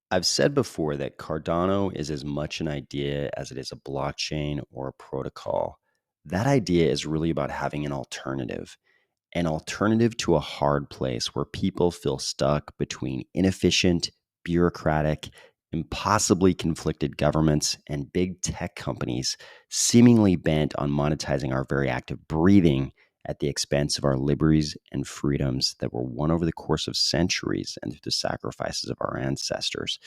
I've said before that Cardano is as much an idea as it is a blockchain or a protocol. That idea is really about having an alternative to a hard place where people feel stuck between inefficient, bureaucratic, impossibly conflicted governments and big tech companies seemingly bent on monetizing our very act of breathing at the expense of our liberties and freedoms that were won over the course of centuries and through the sacrifices of our ancestors.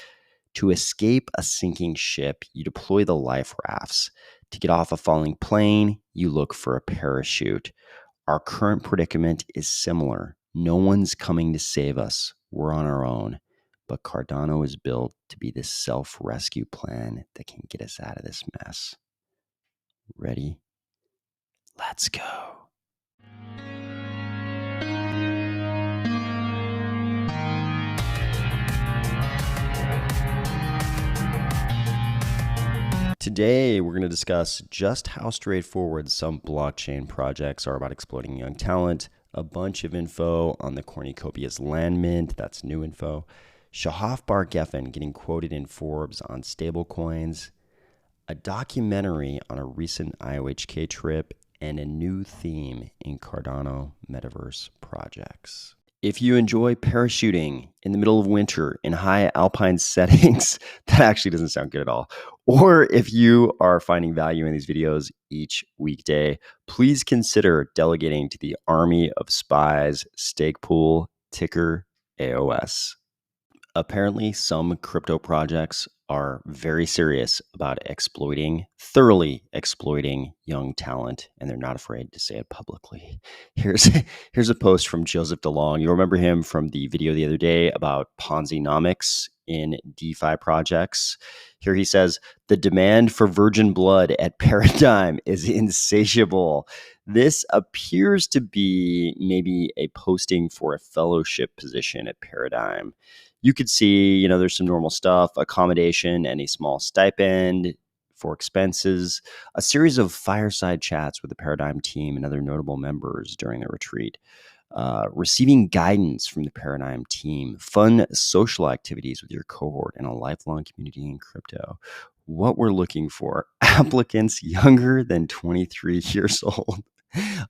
To escape a sinking ship, you deploy the life rafts. To get off a falling plane, you look for a parachute. Our current predicament is similar. No one's coming to save us. We're on our own. But Cardano is built to be this self rescue plan that can get us out of this mess. Ready? Let's go. Today, we're going to discuss just how straightforward some blockchain projects are about exploiting young talent, a bunch of info on the Cornucopias land mint, that's new info, Shahaf Bar-Geffen getting quoted in Forbes on stablecoins, a documentary on a recent IOHK trip, and a new theme in Cardano metaverse projects. If you enjoy parachuting in the middle of winter in high alpine settings, that actually doesn't sound good at all. Or if you are finding value in these videos each weekday, please consider delegating to the Army of Spies stake pool, ticker AOS. Apparently, some crypto projects are very serious about thoroughly exploiting young talent, and they're not afraid to say it publicly. Here's a post from Joseph DeLong. You remember him from the video the other day about Ponzi-nomics in DeFi projects. Here he says, the demand for virgin blood at Paradigm is insatiable. This appears to be maybe a posting for a fellowship position at Paradigm. You could see, there's some normal stuff, accommodation, and a small stipend for expenses, a series of fireside chats with the Paradigm team and other notable members during the retreat, receiving guidance from the Paradigm team, fun social activities with your cohort, and a lifelong community in crypto. What we're looking for, applicants younger than 23 years old.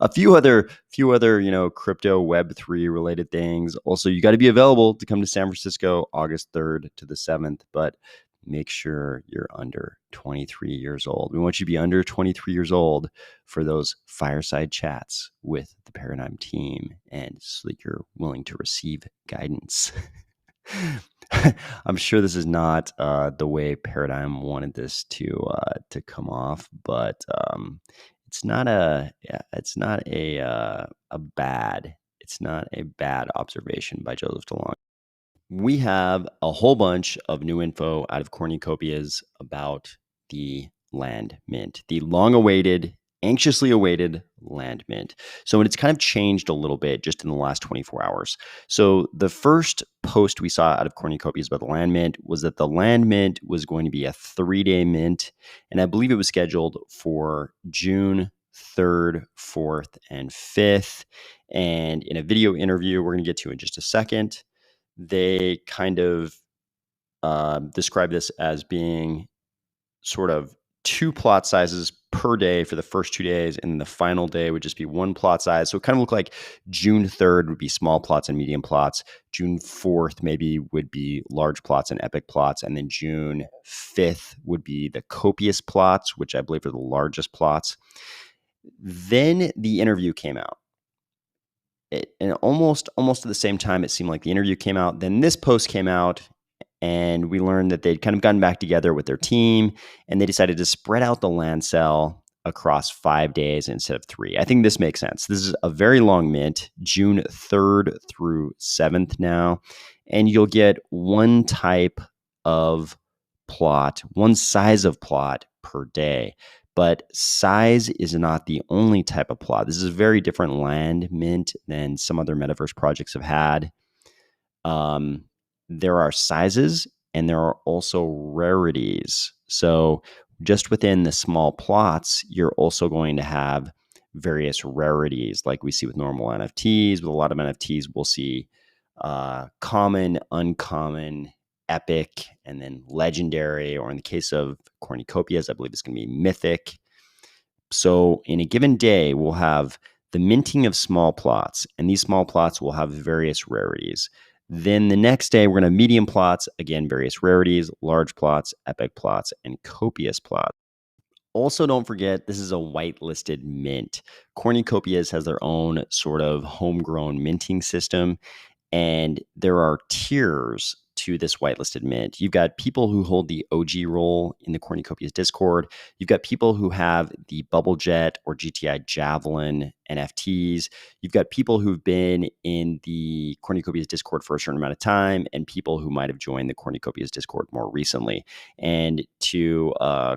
A few other, crypto Web3 related things. Also, you got to be available to come to San Francisco August 3rd to the 7th, but make sure you're under 23 years old. We want you to be under 23 years old for those fireside chats with the Paradigm team, and so that you're willing to receive guidance. I'm sure this is not the way Paradigm wanted this to come off, but it's not a bad observation by Joseph DeLong. We have a whole bunch of new info out of Cornucopias about the land mint, the long-awaited, anxiously awaited land mint. So it's kind of changed a little bit just in the last 24 hours. So the first post we saw out of Cornucopias about the land mint was that the land mint was going to be a 3-day mint, and I believe it was scheduled for June 3rd, 4th, and 5th. And in a video interview we're going to get to in just a second, they kind of describe this as being sort of 2 plot sizes per day for the first 2 days, and the final day would just be 1 plot size. So it kind of looked like June 3rd would be small plots and medium plots. June 4th maybe would be large plots and epic plots. And then June 5th would be the copious plots, which I believe are the largest plots. Then the interview came out. And almost at the same time, it seemed like the interview came out. Then this post came out, and we learned that they'd kind of gotten back together with their team, and they decided to spread out the land sale across 5 days instead of 3. I think this makes sense. This is a very long mint, June 3rd through 7th now, and you'll get one type of plot, one size of plot per day. But size is not the only type of plot. This is a very different land mint than some other metaverse projects have had. There are sizes, and there are also rarities. So just within the small plots, you're also going to have various rarities like we see with normal NFTs. With a lot of NFTs, we'll see common, uncommon, epic, and then legendary, or in the case of Cornucopias, I believe it's going to be mythic. So in a given day, we'll have the minting of small plots, and these small plots will have various rarities. Then the next day, we're going to have medium plots, again, various rarities, large plots, epic plots, and copious plots. Also, don't forget, this is a whitelisted mint. Cornucopias has their own sort of homegrown minting system, and there are tiers to this whitelisted mint. You've got people who hold the OG role in the Cornucopias Discord. You've got people who have the Bubble Jet or GTI Javelin NFTs. You've got people who've been in the Cornucopias Discord for a certain amount of time, and people who might have joined the Cornucopias Discord more recently. And to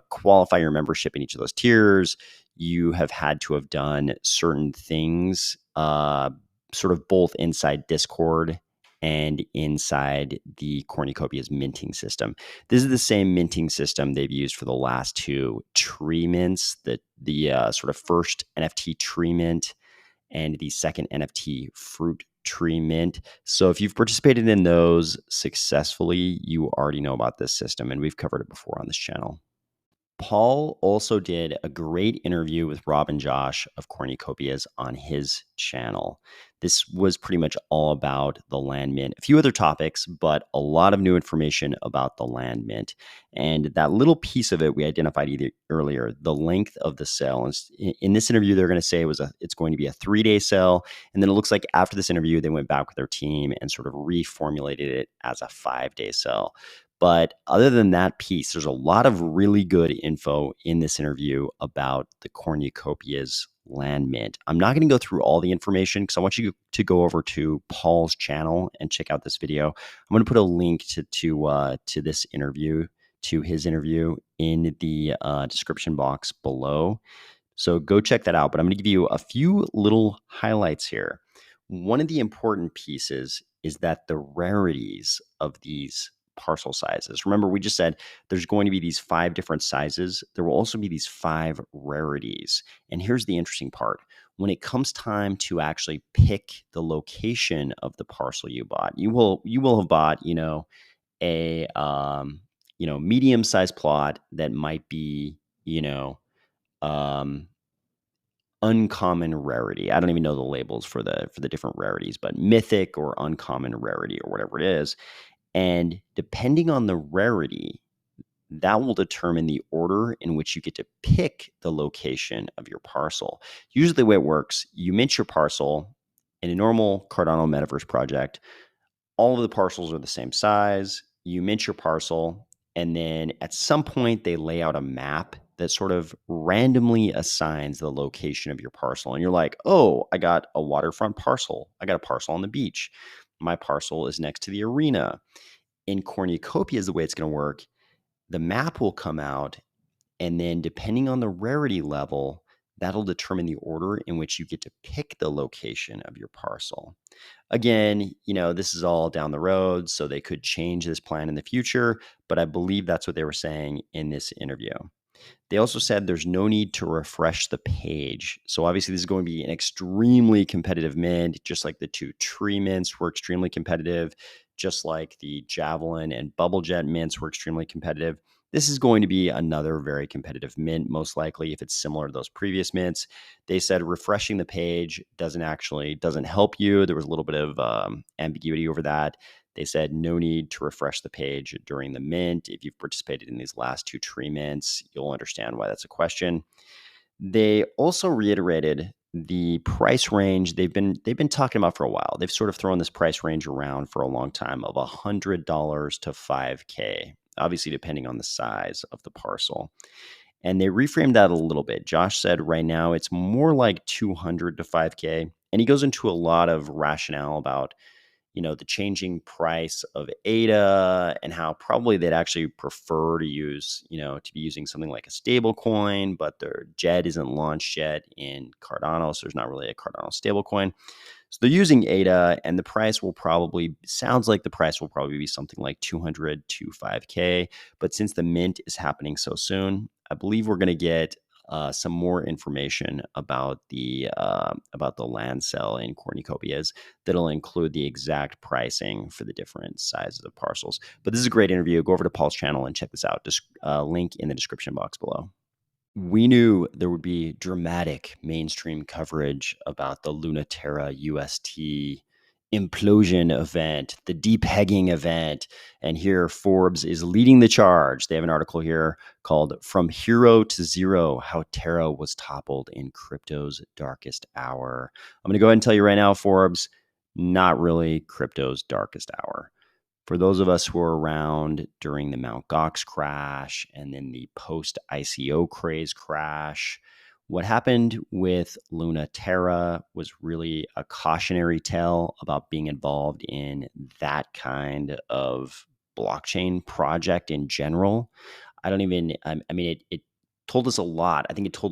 qualify your membership in each of those tiers, you have had to have done certain things, sort of both inside Discord and inside the Cornucopias minting system. This is the same minting system they've used for the last two tree mints, the sort of first NFT tree mint and the second NFT fruit tree mint. So if you've participated in those successfully, you already know about this system, and we've covered it before on this channel. Paul also did a great interview with Rob and Josh of Cornucopias on his channel. This was pretty much all about the land mint, a few other topics, but a lot of new information about the land mint. And that little piece of it we identified earlier, the length of the sale. In this interview, they're going to say it's going to be a 3-day sale. And then it looks like after this interview, they went back with their team and sort of reformulated it as a 5-day sale. But other than that piece, there's a lot of really good info in this interview about the Cornucopias land mint. I'm not going to go through all the information because I want you to go over to Paul's channel and check out this video. I'm going to put a link to this interview, to his interview, in the description box below. So go check that out. But I'm going to give you a few little highlights here. One of the important pieces is that the rarities of these parcel sizes. Remember, we just said there's going to be these 5 different sizes. There will also be these 5 rarities. And here's the interesting part. When it comes time to actually pick the location of the parcel you bought, you will have bought, a medium-sized plot that might be, uncommon rarity. I don't even know the labels for the different rarities, but mythic or uncommon rarity or whatever it is. And depending on the rarity, that will determine the order in which you get to pick the location of your parcel. Usually the way it works, you mint your parcel in a normal Cardano metaverse project. All of the parcels are the same size. You mint your parcel, and then at some point they lay out a map that sort of randomly assigns the location of your parcel. And you're like, oh, I got a waterfront parcel. I got a parcel on the beach. My parcel is next to the arena. In Cornucopias, the way it's going to work, the map will come out, and then depending on the rarity level, that'll determine the order in which you get to pick the location of your parcel. Again, this is all down the road, so they could change this plan in the future, but I believe that's what they were saying in this interview. They also said there's no need to refresh the page. So obviously this is going to be an extremely competitive mint, just like the 2 tree mints were extremely competitive, just like the Javelin and Bubble Jet mints were extremely competitive. This is going to be another very competitive mint, most likely, if it's similar to those previous mints. They said refreshing the page doesn't help you. There was a little bit of ambiguity over that. They said no need to refresh the page during the mint. If you've participated in these last 2 tree mints, you'll understand why that's a question. They also reiterated the price range they've been talking about for a while. They've sort of thrown this price range around for a long time of $100 to $5K, obviously depending on the size of the parcel. And they reframed that a little bit. Josh said right now it's more like 200 to 5K. And he goes into a lot of rationale about the changing price of ADA and how probably they'd actually prefer to use, to be using something like a stable coin, but their JET isn't launched yet in Cardano. So there's not really a Cardano stable coin. So they're using ADA, and the price sounds like the price will probably be something like 200 to 5K. But since the mint is happening so soon, I believe we're going to get some more information about the land sale in Cornucopias that'll include the exact pricing for the different sizes of parcels. But this is a great interview. Go over to Paul's channel and check this out. Just link in the description box below. We knew there would be dramatic mainstream coverage about the Lunaterra UST implosion event, the depegging event. And here Forbes is leading the charge. They have an article here called From Hero to Zero, How Terra Was Toppled in Crypto's Darkest Hour. I'm going to go ahead and tell you right now, Forbes, not really crypto's darkest hour. For those of us who were around during the Mt. Gox crash and then the post-ICO craze crash, what happened with Lunaterra was really a cautionary tale about being involved in that kind of blockchain project in general. I mean, it told us a lot. I think it taught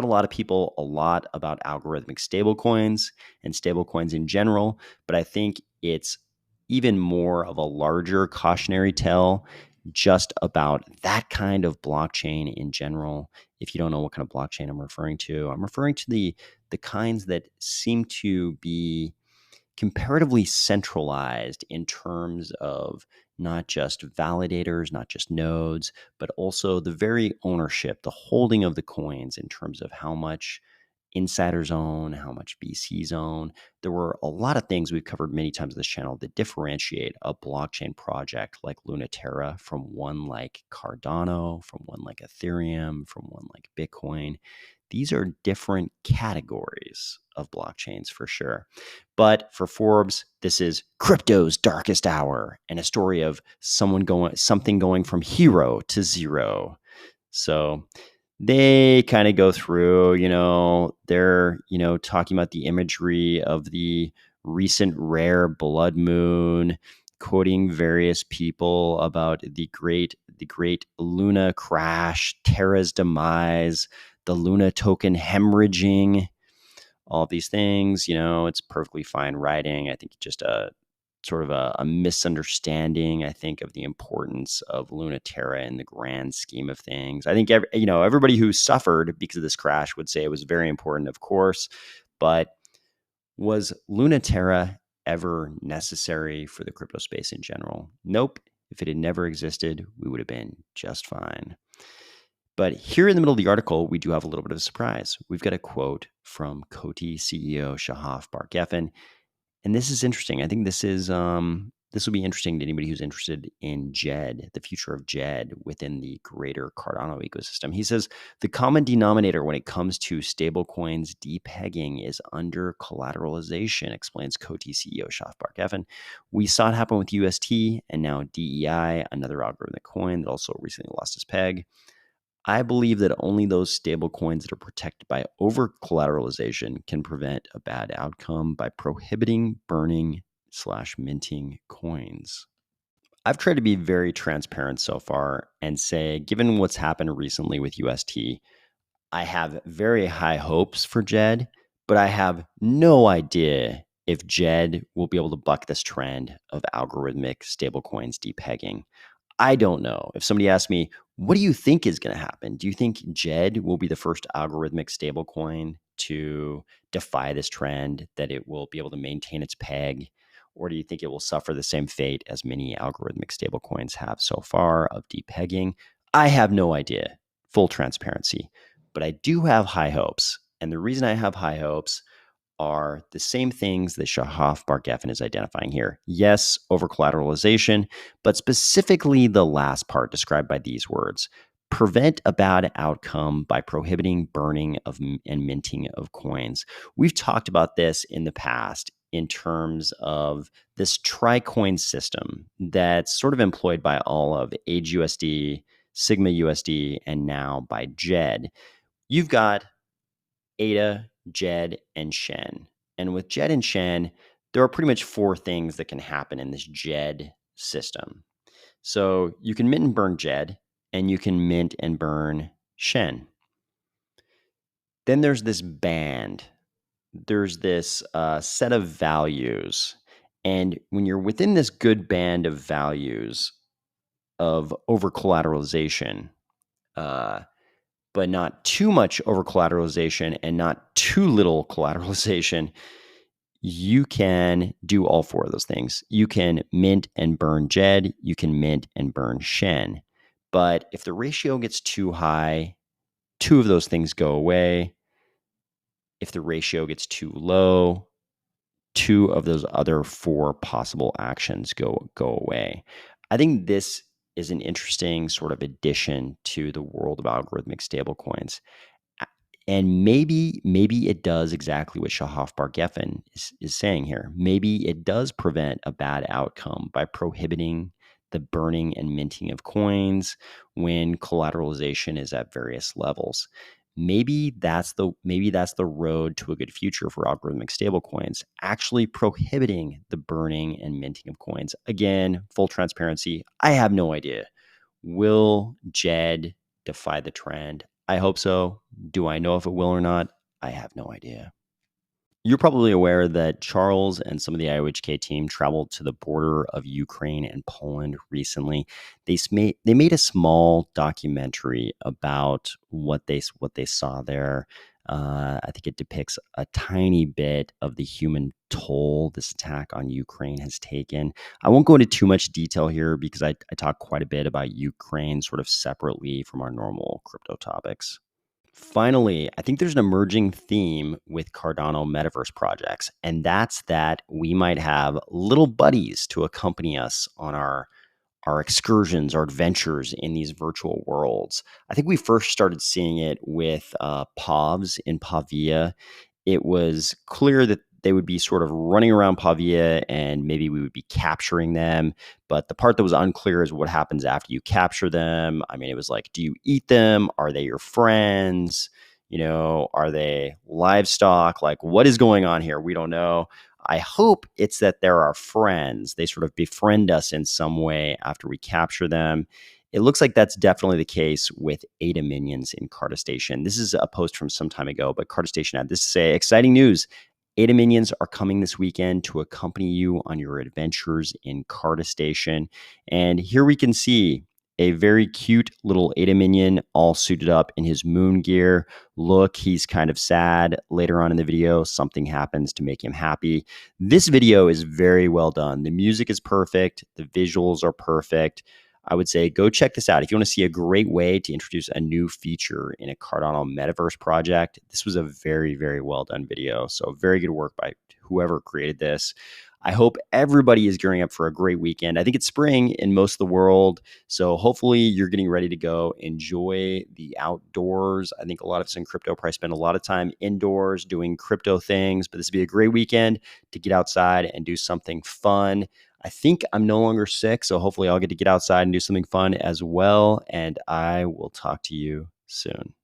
a lot of people a lot about algorithmic stablecoins and stablecoins in general. But I think it's even more of a larger cautionary tale just about that kind of blockchain in general. If you don't know what kind of blockchain I'm referring to the kinds that seem to be comparatively centralized in terms of not just validators, not just nodes, but also the very ownership, the holding of the coins in terms of how much insiders own, how much VCs own. There were a lot of things we've covered many times on this channel that differentiate a blockchain project like Lunaterra from one like Cardano, from one like Ethereum, from one like Bitcoin. These are different categories of blockchains for sure. But for Forbes, this is crypto's darkest hour and a story of something going from hero to zero. So they kind of go through, they're, talking about the imagery of the recent rare blood moon, quoting various people about the great Luna crash, Terra's demise, the Luna token hemorrhaging, all these things. It's perfectly fine writing. I think just a sort of a misunderstanding, I think, of the importance of Lunaterra in the grand scheme of things. I think everybody who suffered because of this crash would say it was very important, of course, but was Lunaterra ever necessary for the crypto space in general? Nope. If it had never existed, we would have been just fine. But here in the middle of the article, we do have a little bit of a surprise. We've got a quote from Coty CEO Shahaf Bar-Geffen. And this is interesting. I think this will be interesting to anybody who's interested in JED, the future of JED within the greater Cardano ecosystem. He says the common denominator when it comes to stablecoins depegging is under collateralization, explains Coty CEO Shahaf Bar-Geffen. We saw it happen with UST and now DEI, another algorithmic coin that also recently lost its peg. I believe that only those stable coins that are protected by over collateralization can prevent a bad outcome by prohibiting burning / minting coins. I've tried to be very transparent so far and say, given what's happened recently with UST, I have very high hopes for JED, but I have no idea if JED will be able to buck this trend of algorithmic stablecoins depegging. I don't know. If somebody asked me, what do you think is going to happen? Do you think JED will be the first algorithmic stablecoin to defy this trend, that it will be able to maintain its peg? Or do you think it will suffer the same fate as many algorithmic stablecoins have so far of depegging? I have no idea, full transparency, but I do have high hopes. And the reason I have high hopes are the same things that Shahaf Bar-Geffen is identifying here. Yes, over collateralization, but specifically the last part described by these words: prevent a bad outcome by prohibiting burning of and minting of coins. We've talked about this in the past in terms of this tri-coin system that's sort of employed by all of AgeUSD, Sigma USD, and now by JED. You've got ADA, JED, and Shen. And with JED and Shen, there are pretty much four things that can happen in this JED system. So you can mint and burn JED, and you can mint and burn Shen. Then there's this band. There's this set of values. And when you're within this good band of values of over collateralization, but not too much over collateralization and not too little collateralization, you can do all four of those things. You can mint and burn JED, you can mint and burn Shen. But if the ratio gets too high, two of those things go away. If the ratio gets too low, two of those other four possible actions go away. I think this is an interesting sort of addition to the world of algorithmic stablecoins. And maybe it does exactly what Shahaf Bar-Geffen is saying here. Maybe it does prevent a bad outcome by prohibiting the burning and minting of coins when collateralization is at various levels. Maybe that's the road to a good future for algorithmic stablecoins, actually prohibiting the burning and minting of coins. Again, full transparency, I have no idea. Will JED defy the trend? I hope so. Do I know if it will or not? I have no idea. You're probably aware that Charles and some of the IOHK team traveled to the border of Ukraine and Poland recently. They made a small documentary about what they saw there. I think it depicts a tiny bit of the human toll this attack on Ukraine has taken. I won't go into too much detail here because I talk quite a bit about Ukraine sort of separately from our normal crypto topics. Finally, I think there's an emerging theme with Cardano metaverse projects, and that's that we might have little buddies to accompany us on our excursions, our adventures in these virtual worlds. I think we first started seeing it with Povs in Pavia. It was clear that they would be sort of running around Pavia and maybe we would be capturing them. But the part that was unclear is what happens after you capture them. I mean, it was like, do you eat them? Are they your friends? You know, are they livestock? Like, what is going on here? We don't know. I hope it's that they're our friends. They sort of befriend us in some way after we capture them. It looks like that's definitely the case with ADA minions in Carda Station. This is a post from some time ago, but Carda Station had this to say: exciting news. ADA minions are coming this weekend to accompany you on your adventures in Carda Station. And here we can see a very cute little ADA minion all suited up in his moon gear. Look, he's kind of sad. Later on in the video, something happens to make him happy. This video is very well done. The music is perfect. The visuals are perfect. I would say go check this out. If you want to see a great way to introduce a new feature in a Cardano metaverse project, this was a very, very well done video. So very good work by whoever created this. I hope everybody is gearing up for a great weekend. I think it's spring in most of the world. So hopefully you're getting ready to go enjoy the outdoors. I think a lot of us in crypto probably spend a lot of time indoors doing crypto things, but this would be a great weekend to get outside and do something fun. I think I'm no longer sick, so hopefully I'll get to get outside and do something fun as well. And I will talk to you soon.